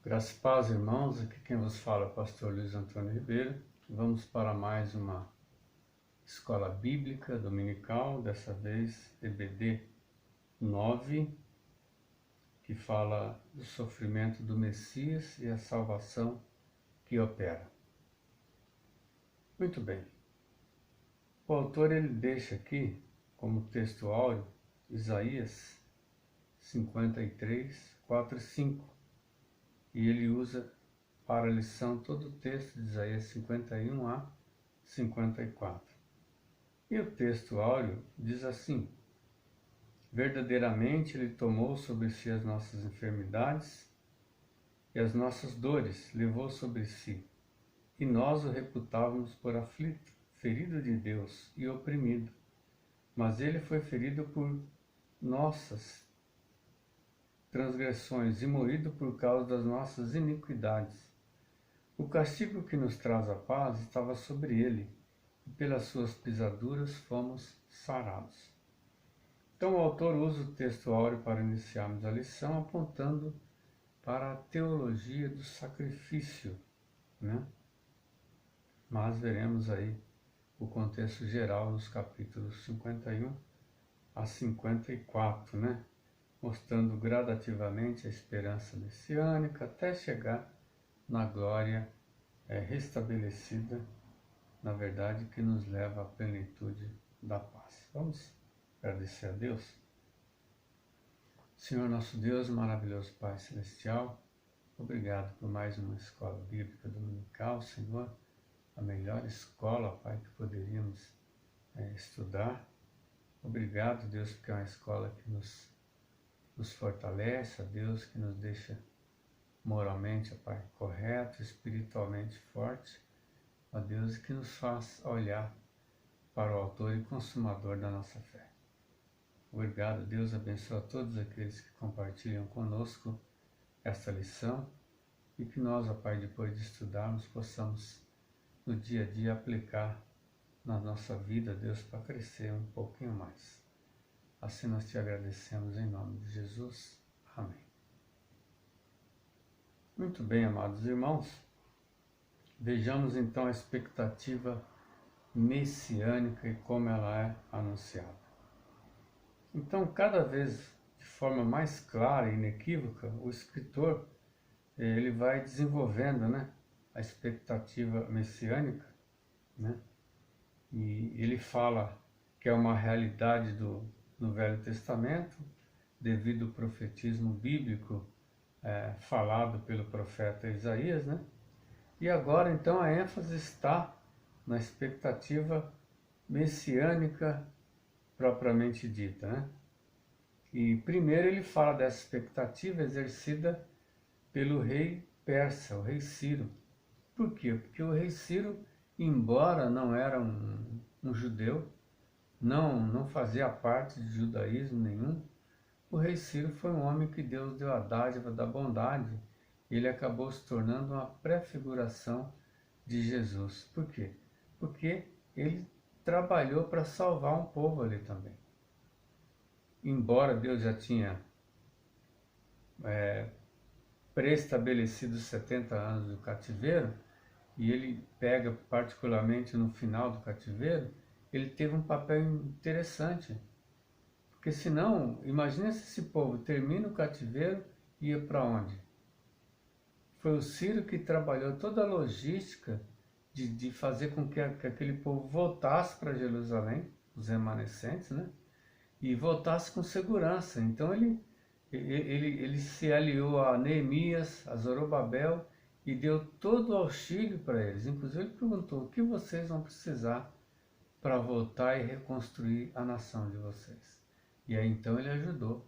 Graças e paz, irmãos. Aqui quem vos fala é o pastor Luiz Antônio Ribeiro. Vamos para mais uma escola bíblica dominical, dessa vez EBD 9, que fala do sofrimento do Messias e a salvação que opera. Muito bem. O autor ele deixa aqui como texto áureo Isaías 53, 4 e 5. E ele usa para a lição todo o texto de Isaías 51 a 54. E o texto áureo diz assim: verdadeiramente ele tomou sobre si as nossas enfermidades e as nossas dores levou sobre si, e nós o reputávamos por aflito, ferido de Deus e oprimido. Mas ele foi ferido por nossas transgressões e moído por causa das nossas iniquidades. O castigo que nos traz a paz estava sobre ele, e pelas suas pisaduras fomos sarados. Então o autor usa o texto áureo para iniciarmos a lição, apontando para a teologia do sacrifício, né? Mas veremos aí o contexto geral nos capítulos 51 a 54, né? Mostrando gradativamente a esperança messiânica até chegar na glória restabelecida, na verdade, que nos leva à plenitude da paz. Vamos agradecer a Deus. Senhor nosso Deus, maravilhoso Pai Celestial, obrigado por mais uma escola bíblica dominical, Senhor, a melhor escola, Pai, que poderíamos estudar. Obrigado, Deus, porque é uma escola que nos fortalece, a Deus, que nos deixa moralmente, Pai, correto, espiritualmente forte, ó Deus, que nos faz olhar para o autor e consumador da nossa fé. Obrigado, Deus, abençoa todos aqueles que compartilham conosco esta lição e que nós, ó Pai, depois de estudarmos, possamos no dia a dia aplicar na nossa vida, Deus, para crescer um pouquinho mais. Assim nós te agradecemos em nome de Jesus. Amém. Muito bem, amados irmãos. Vejamos então a expectativa messiânica e como ela é anunciada. Então, cada vez de forma mais clara e inequívoca, o escritor ele vai desenvolvendo, né, a expectativa messiânica, né? E ele fala que é uma realidade no Velho Testamento, devido ao profetismo bíblico falado pelo profeta Isaías, né? E agora, então, a ênfase está na expectativa messiânica propriamente dita, né? E primeiro ele fala dessa expectativa exercida pelo rei persa, o rei Ciro. Por quê? Porque o rei Ciro, embora não era um judeu, não fazia parte de judaísmo nenhum, o rei Ciro foi um homem que Deus deu a dádiva da bondade. Ele acabou se tornando uma prefiguração de Jesus. Por quê? Porque ele trabalhou para salvar um povo ali também. Embora Deus já tinha pré-estabelecido 70 anos do cativeiro, e ele pega particularmente no final do cativeiro, ele teve um papel interessante. Porque senão, imagina se esse povo termina o cativeiro e ia para onde? Foi o Ciro que trabalhou toda a logística de fazer com que aquele povo voltasse para Jerusalém, os remanescentes, né? E voltasse com segurança. Então ele se aliou a Neemias, a Zorobabel, e deu todo o auxílio para eles. Inclusive ele perguntou: o que vocês vão precisar para voltar e reconstruir a nação de vocês? E aí então ele ajudou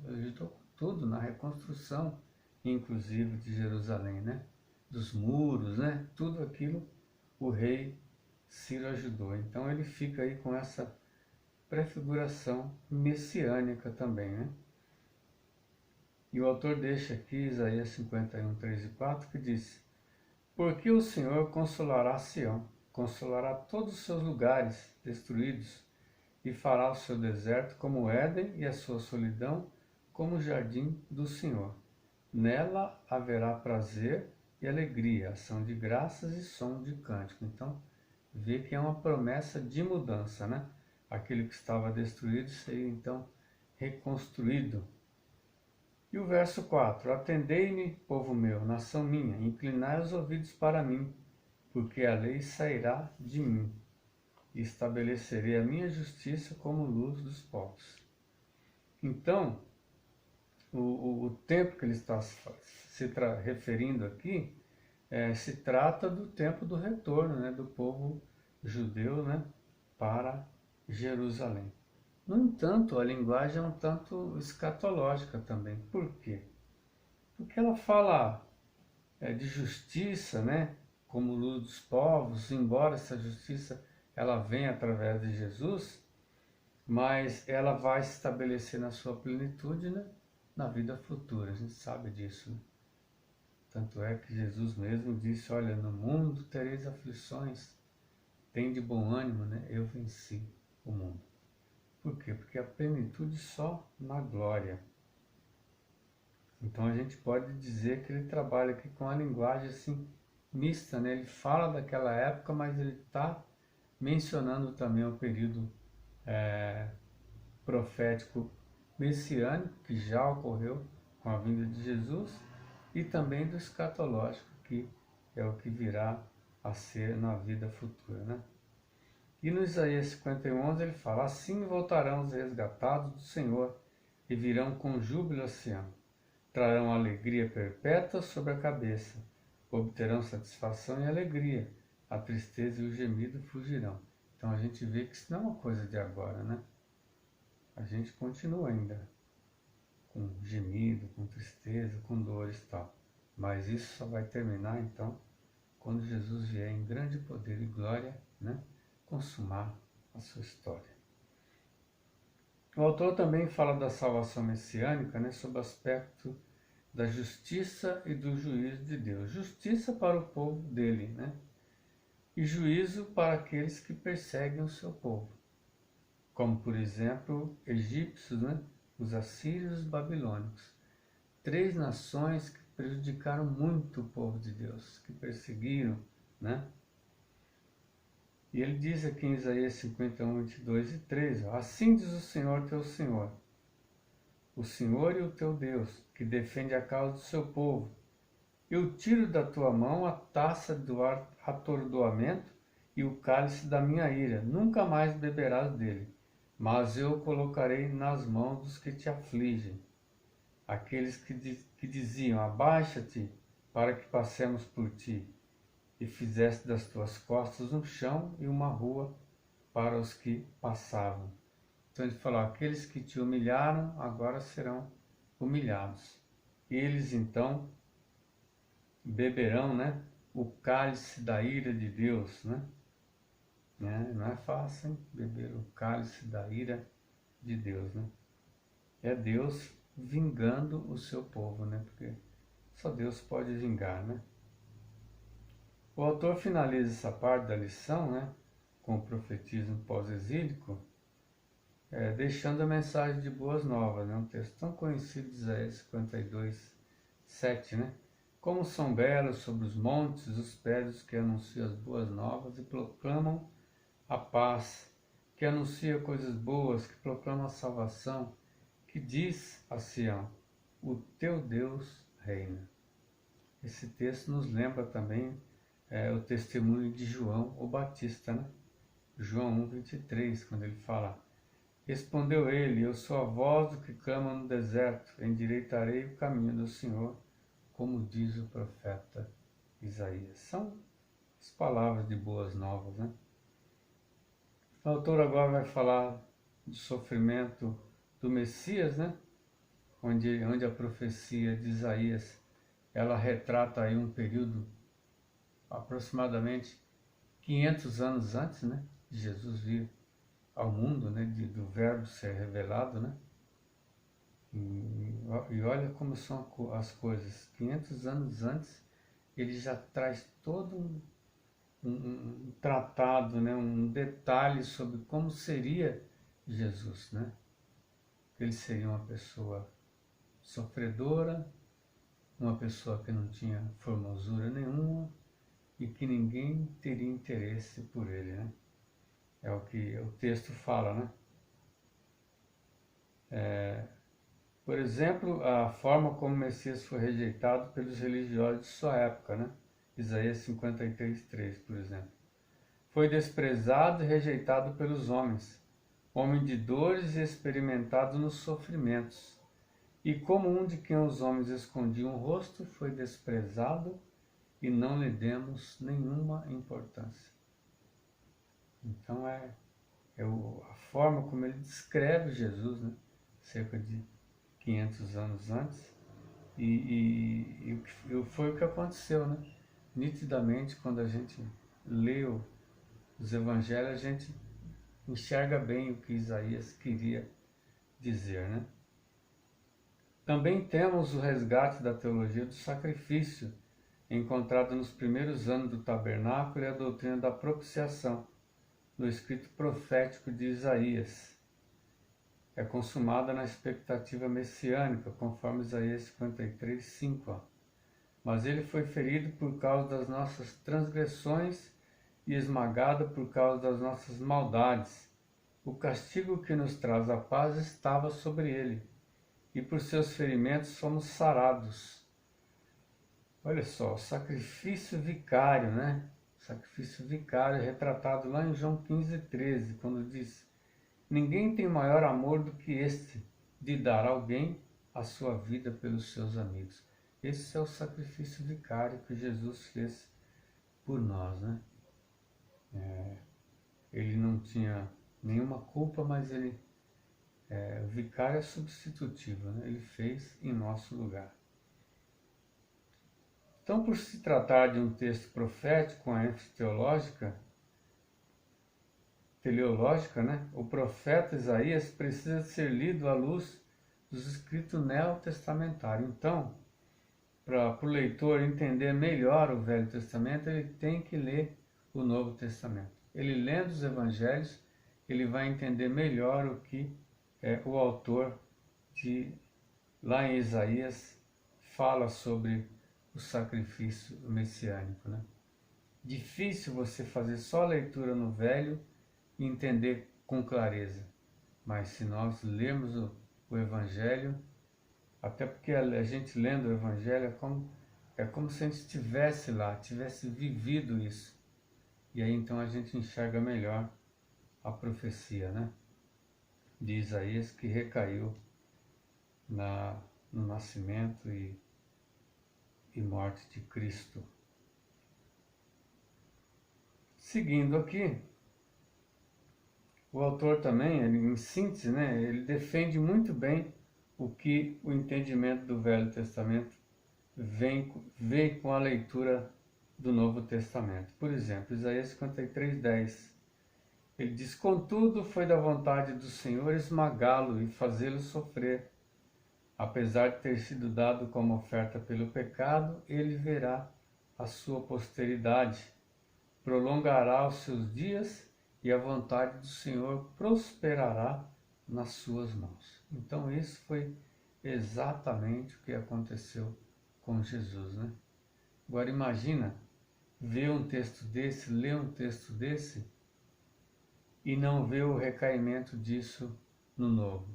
com tudo na reconstrução, inclusive de Jerusalém, né? Dos muros, né? Tudo aquilo o rei Ciro ajudou. Então ele fica aí com essa prefiguração messiânica também, né? E o autor deixa aqui Isaías 51, 3 e 4, que diz: porque o Senhor consolará Sião, consolará todos os seus lugares destruídos, e fará o seu deserto como Éden e a sua solidão como o jardim do Senhor. nela haverá prazer e alegria, ação de graças e som de cântico. Então, vê que é uma promessa de mudança, né? Aquele que estava destruído seria então reconstruído. E o verso 4: Atendei-me, povo meu, nação minha, inclinai os ouvidos para mim, porque a lei sairá de mim, e estabelecerei a minha justiça como luz dos povos. Então, o tempo que ele está se referindo aqui se trata do tempo do retorno, né, do povo judeu, né, para Jerusalém. No entanto, a linguagem é um tanto escatológica também. Por quê? Porque ela fala de justiça, né, como luz dos povos, embora essa justiça ela venha através de Jesus, mas ela vai se estabelecer na sua plenitude, né, na vida futura. A gente sabe disso, né? Tanto é que Jesus mesmo disse: olha, no mundo tereis aflições, tem de bom ânimo, né? Eu venci o mundo. Por quê? Porque a plenitude só na glória. Então a gente pode dizer que ele trabalha aqui com a linguagem assim mista, né? Ele fala daquela época, mas ele está mencionando também o período profético messiânico que já ocorreu com a vinda de Jesus, e também do escatológico, que é o que virá a ser na vida futura, né? E no Isaías 51, ele fala: assim voltarão os resgatados do Senhor e virão com júbilo a Sião. Trarão alegria perpétua sobre a cabeça, obterão satisfação e alegria, a tristeza e o gemido fugirão. Então a gente vê que isso não é uma coisa de agora, né? A gente continua ainda com gemido, com tristeza, com dores e tal. Mas isso só vai terminar então quando Jesus vier em grande poder e glória, né, consumar a sua história. O autor também fala da salvação messiânica, né, sob o aspecto da justiça e do juízo de Deus. Justiça para o povo dele, né, e juízo para aqueles que perseguem o seu povo, como por exemplo egípcios, né, os assírios e os babilônicos. Três nações que prejudicaram muito o povo de Deus, que perseguiram, né? E ele diz aqui em Isaías 51, 22 e 3, assim diz o Senhor teu Senhor, o Senhor e o teu Deus, que defende a causa do seu povo. Eu tiro da tua mão a taça do atordoamento e o cálice da minha ira, nunca mais beberás dele, mas eu o colocarei nas mãos dos que te afligem. Aqueles que diziam: abaixa-te para que passemos por ti, e fizeste das tuas costas um chão e uma rua para os que passavam. Então ele falou: aqueles que te humilharam agora serão humilhados. Eles então beberão, né, o cálice da ira de Deus, né? Não é fácil, hein? Beber o cálice da ira de Deus, né? É Deus vingando o seu povo, né? Porque só Deus pode vingar, né? O autor finaliza essa parte da lição, né, com o profetismo pós-exílico, deixando a mensagem de boas novas, né? Um texto tão conhecido de Isaías 52, 7, né? Como são belos sobre os montes os prédios que anunciam as boas novas e proclamam a paz, que anuncia coisas boas, que proclama a salvação, que diz a Sião: o teu Deus reina. Esse texto nos lembra também o testemunho de João o Batista, né? João 1:23, quando ele fala: respondeu ele: eu sou a voz do que clama no deserto, endireitarei o caminho do Senhor, como diz o profeta Isaías. São as palavras de boas novas, né? O autor agora vai falar do sofrimento do Messias, né? Onde a profecia de Isaías ela retrata aí um período aproximadamente 500 anos antes, né, de Jesus vir ao mundo, né, do verbo ser revelado, né? E olha como são as coisas. 500 anos antes, ele já traz todo um tratado, né, um detalhe sobre como seria Jesus, né? Ele seria uma pessoa sofredora, uma pessoa que não tinha formosura nenhuma e que ninguém teria interesse por ele, né? É o que o texto fala, né? Por exemplo, a forma como o Messias foi rejeitado pelos religiosos de sua época, né? Isaías 53:3, por exemplo. Foi desprezado e rejeitado pelos homens, homem de dores e experimentado nos sofrimentos. E como um de quem os homens escondiam o rosto, foi desprezado e não lhe demos nenhuma importância. Então a forma como ele descreve Jesus, né? Cerca de 500 anos antes, e foi o que aconteceu, né? Nitidamente, quando a gente lê os evangelhos, a gente enxerga bem o que Isaías queria dizer, né? Também temos o resgate da teologia do sacrifício, encontrado nos primeiros anos do tabernáculo, e a doutrina da propiciação, no escrito profético de Isaías. É consumada na expectativa messiânica, conforme Isaías 53:5. Mas ele foi ferido por causa das nossas transgressões e esmagado por causa das nossas maldades. O castigo que nos traz a paz estava sobre ele, e por seus ferimentos fomos sarados. Olha só, o sacrifício vicário, né? O sacrifício vicário retratado lá em João 15:13, quando diz: ninguém tem maior amor do que este, de dar alguém a sua vida pelos seus amigos. Esse é o sacrifício vicário que Jesus fez por nós, né? Ele não tinha nenhuma culpa, mas o vicário é substitutivo, né? Ele fez em nosso lugar. Então, por se tratar de um texto profético com a ênfase teleológica, né? O profeta Isaías precisa ser lido à luz dos escritos neotestamentários. Então, para o leitor entender melhor o Velho Testamento, ele tem que ler o Novo Testamento. Ele lendo os evangelhos, ele vai entender melhor o que o autor lá em Isaías fala sobre o sacrifício messiânico, né? Difícil você fazer só a leitura no Velho e entender com clareza, mas se nós lermos o Evangelho, até porque a gente lendo o Evangelho é como se a gente estivesse lá, tivesse vivido isso, e aí então a gente enxerga melhor a profecia, né, de Isaías, que recaiu no nascimento e morte de Cristo. Seguindo aqui, o autor também, em síntese, né, ele defende muito bem o que o entendimento do Velho Testamento vem com a leitura do Novo Testamento. Por exemplo, Isaías 53:10. Ele diz: contudo, foi da vontade do Senhor esmagá-lo e fazê-lo sofrer. Apesar de ter sido dado como oferta pelo pecado, ele verá a sua posteridade, prolongará os seus dias e a vontade do Senhor prosperará nas suas mãos. Então isso foi exatamente o que aconteceu com Jesus, né? Agora imagina ver um texto desse, ler um texto desse e não ver o recaimento disso no Novo.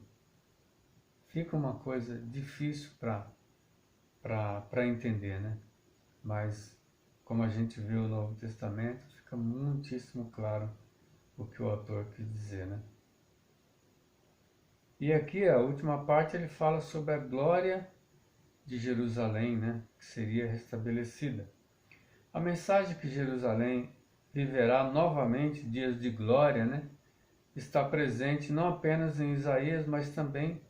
Fica uma coisa difícil para entender, né? Mas como a gente vê o Novo Testamento, fica muitíssimo claro o que o autor quis dizer, né? E aqui a última parte ele fala sobre a glória de Jerusalém, né, que seria restabelecida. A mensagem que Jerusalém viverá novamente dias de glória, né, está presente não apenas em Isaías, mas também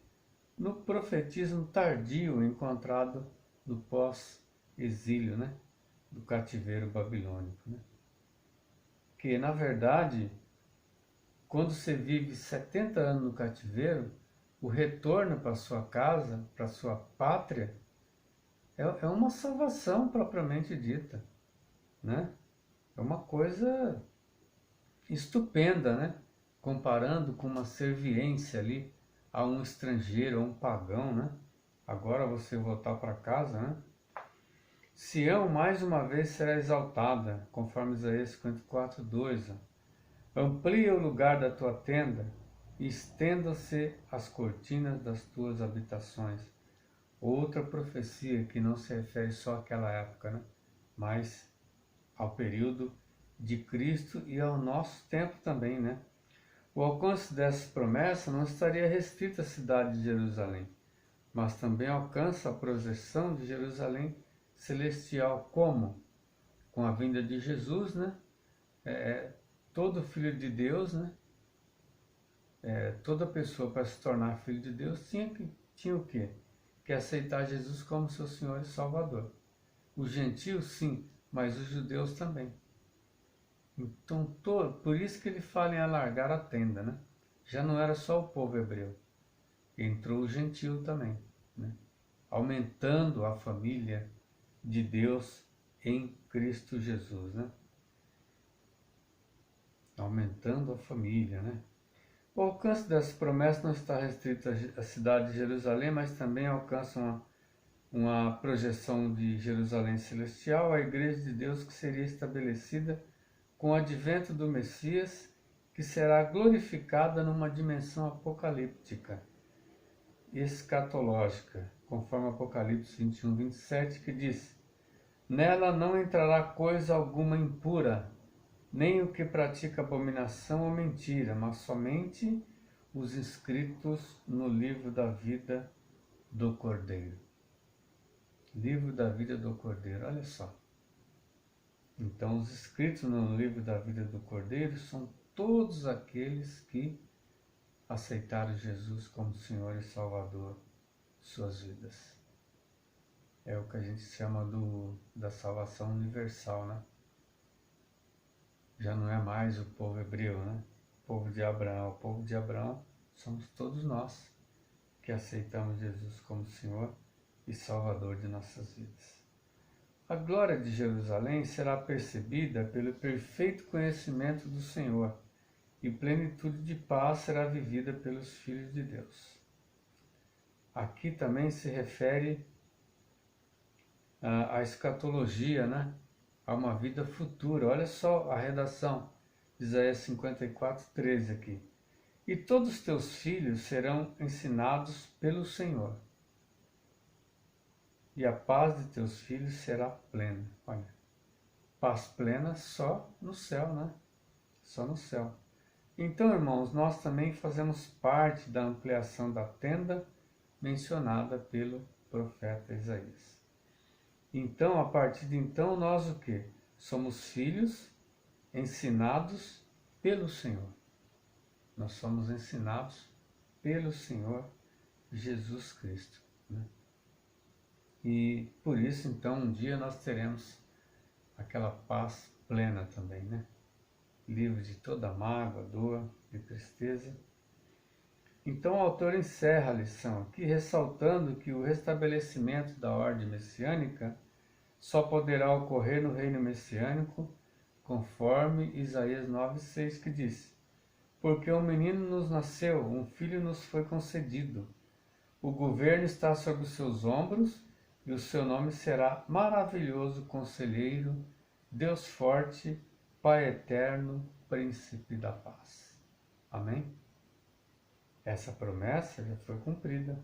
no profetismo tardio encontrado no pós-exílio, né, do cativeiro babilônico, né? Que na verdade, quando você vive 70 anos no cativeiro, o retorno para sua casa, para sua pátria, é uma salvação propriamente dita, né? É uma coisa estupenda, né? Comparando com uma serviência ali a um estrangeiro, a um pagão, né? Agora você voltar para casa, né? Sião mais uma vez será exaltada, conforme Isaías 54, 2. Amplia o lugar da tua tenda e estendam-se as cortinas das tuas habitações. Outra profecia que não se refere só àquela época, né? Mas ao período de Cristo e ao nosso tempo também, né? O alcance dessa promessa não estaria restrito à cidade de Jerusalém, mas também alcança a projeção de Jerusalém celestial, como? Com a vinda de Jesus, né? Todo filho de Deus, né? Toda pessoa para se tornar filho de Deus tinha o quê? Que aceitar Jesus como seu Senhor e Salvador. Os gentios, sim, mas os judeus também. Então, por isso que ele fala em alargar a tenda, né? Já não era só o povo hebreu, entrou o gentio também, né? Aumentando a família de Deus em Cristo Jesus, né? Aumentando a família, né? O alcance dessa promessa não está restrito à cidade de Jerusalém, mas também alcança uma projeção de Jerusalém celestial, a igreja de Deus que seria estabelecida com o advento do Messias, que será glorificada numa dimensão apocalíptica, escatológica, conforme Apocalipse 21, 27, que diz: nela não entrará coisa alguma impura, nem o que pratica abominação ou mentira, mas somente os inscritos no livro da vida do Cordeiro. Livro da vida do Cordeiro, olha só. Então, os inscritos no livro da vida do Cordeiro são todos aqueles que aceitaram Jesus como Senhor e Salvador de suas vidas. É o que a gente chama da salvação universal, né? Já não é mais o povo hebreu, né? O povo de Abraão. O povo de Abraão somos todos nós que aceitamos Jesus como Senhor e Salvador de nossas vidas. A glória de Jerusalém será percebida pelo perfeito conhecimento do Senhor, e plenitude de paz será vivida pelos filhos de Deus. Aqui também se refere à escatologia, né? A uma vida futura. Olha só a redação de Isaías 54, 13 aqui. E todos os teus filhos serão ensinados pelo Senhor, e a paz de teus filhos será plena. Olha, paz plena só no céu, né? Só no céu. Então, irmãos, nós também fazemos parte da ampliação da tenda mencionada pelo profeta Isaías. Então, a partir de então, nós o quê? Somos filhos ensinados pelo Senhor. Nós somos ensinados pelo Senhor Jesus Cristo, né? E por isso, então, um dia nós teremos aquela paz plena também, né? Livre de toda mágoa, dor e tristeza. Então o autor encerra a lição aqui ressaltando que o restabelecimento da ordem messiânica só poderá ocorrer no reino messiânico, conforme Isaías 9,6, que diz: porque um menino nos nasceu, um filho nos foi concedido, o governo está sobre os seus ombros, e o seu nome será Maravilhoso Conselheiro, Deus Forte, Pai Eterno, Príncipe da Paz. Amém? Essa promessa já foi cumprida.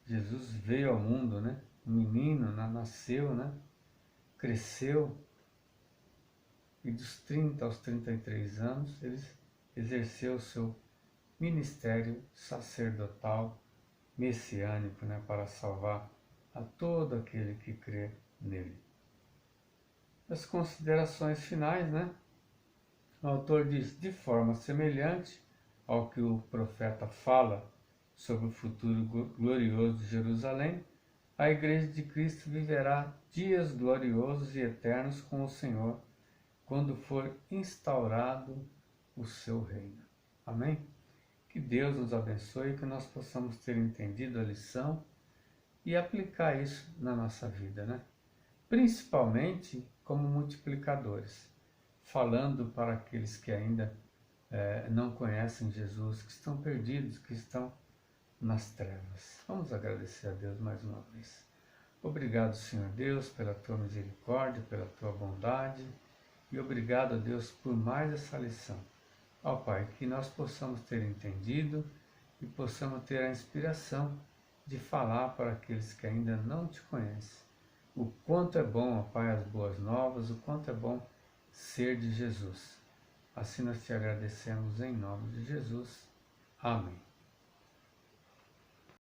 Jesus veio ao mundo, né? Um menino nasceu, né? Cresceu, e dos 30 aos 33 anos ele exerceu o seu ministério sacerdotal messiânico, né? Para salvar a todo aquele que crê nele. As considerações finais, né? O autor diz: de forma semelhante ao que o profeta fala sobre o futuro glorioso de Jerusalém, a Igreja de Cristo viverá dias gloriosos e eternos com o Senhor, quando for instaurado o seu reino. Amém? Que Deus nos abençoe e que nós possamos ter entendido a lição e aplicar isso na nossa vida, né? Principalmente como multiplicadores, falando para aqueles que ainda não conhecem Jesus, que estão perdidos, que estão nas trevas. Vamos agradecer a Deus mais uma vez. Obrigado, Senhor Deus, pela tua misericórdia, pela tua bondade, e obrigado, Deus, por mais essa lição. Ó Pai, que nós possamos ter entendido e possamos ter a inspiração de falar para aqueles que ainda não te conhecem. O quanto é bom, ó Pai, as boas novas, o quanto é bom ser de Jesus. Assim nós te agradecemos em nome de Jesus. Amém.